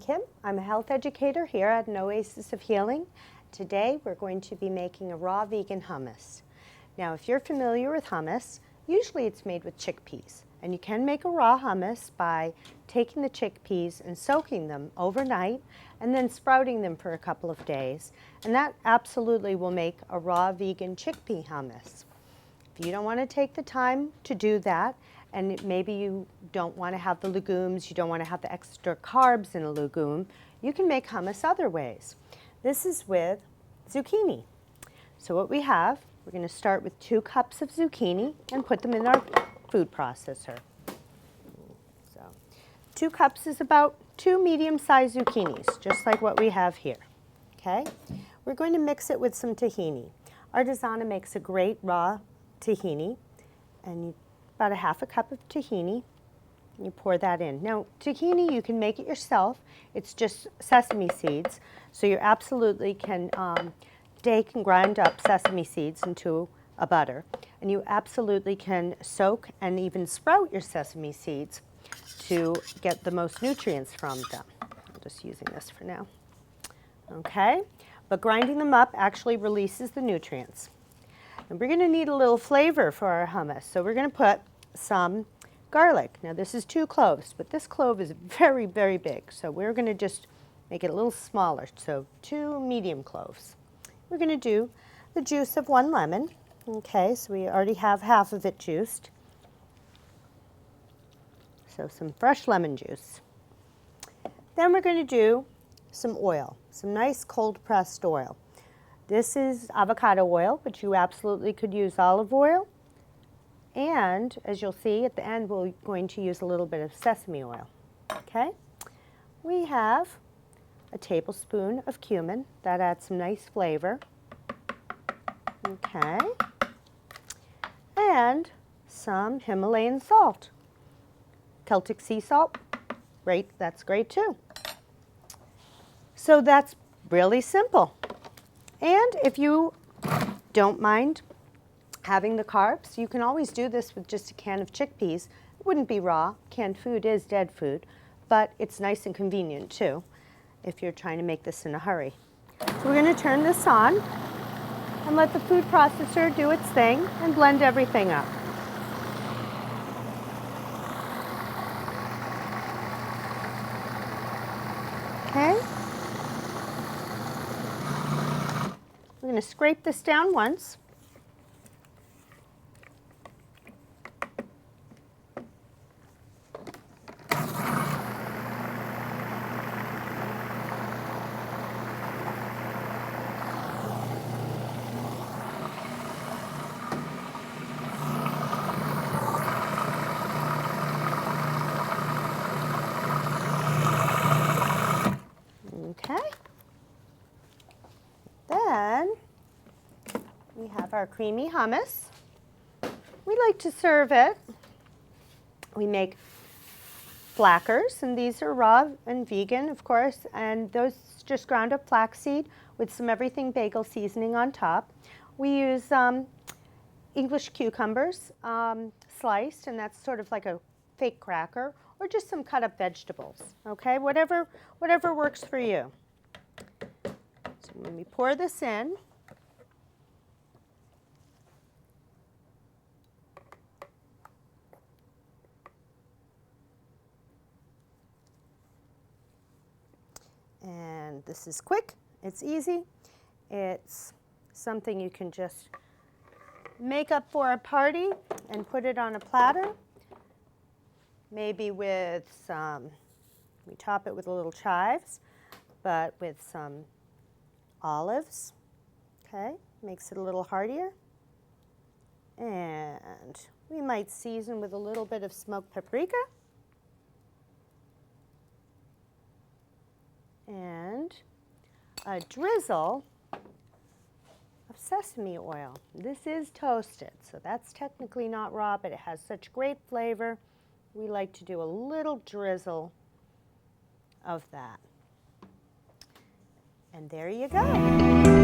Kim. I'm a health educator here at an Oasis of Healing. Today we're going to be making a raw vegan hummus. Now if you're familiar with hummus, usually it's made with chickpeas. And you can make a raw hummus by taking the chickpeas and soaking them overnight and then sprouting them for a couple of days. And that absolutely will make a raw vegan chickpea hummus. If you don't want to take the time to do that, and maybe you don't want to have the legumes, you don't want to have the extra carbs in a legume, you can make hummus other ways. This is with zucchini. So what we have, we're going to start with 2 cups of zucchini and put them in our food processor. So 2 cups is about 2 medium-sized zucchinis, just like what we have here. Okay? We're going to mix it with some tahini. Artisana makes a great raw tahini, and about a half a cup of tahini, and you pour that in. Now, tahini, you can make it yourself. It's just sesame seeds, so you absolutely can take and grind up sesame seeds into a butter, and you absolutely can soak and even sprout your sesame seeds to get the most nutrients from them. I'm just using this for now. Okay, but grinding them up actually releases the nutrients. And we're going to need a little flavor for our hummus, so we're going to put some garlic. Now this is 2 cloves, but this clove is very, very big, so we're going to just make it a little smaller, so 2 medium cloves. We're going to do the juice of 1 lemon. Okay, so we already have half of it juiced. So some fresh lemon juice. Then we're going to do some oil, some nice cold pressed oil. This is avocado oil, but you absolutely could use olive oil. And as you'll see at the end, we're going to use a little bit of sesame oil. Okay? We have a tablespoon of cumin. That adds some nice flavor. Okay? And some Himalayan salt. Celtic sea salt. Great, that's great too. So that's really simple. And if you don't mind having the carbs, you can always do this with just a can of chickpeas. It wouldn't be raw. Canned food is dead food, but it's nice and convenient too if you're trying to make this in a hurry. So we're going to turn this on and let the food processor do its thing and blend everything up. Okay? We're going to scrape this down once. Okay. Then we have our creamy hummus. We like to serve it. We make Flackers, and these are raw and vegan, of course, and those just ground up flaxseed with some everything bagel seasoning on top. We use English cucumbers sliced, and that's sort of like a fake cracker, or just some cut up vegetables, okay? Whatever works for you. So when we pour this in, and this is quick, it's easy, it's something you can just make up for a party and put it on a platter. Maybe with some, we top it with a little chives, but with some olives, okay, makes it a little heartier. And we might season with a little bit of smoked paprika. And a drizzle of sesame oil. This is toasted, so that's technically not raw, but it has such great flavor. We like to do a little drizzle of that. And there you go.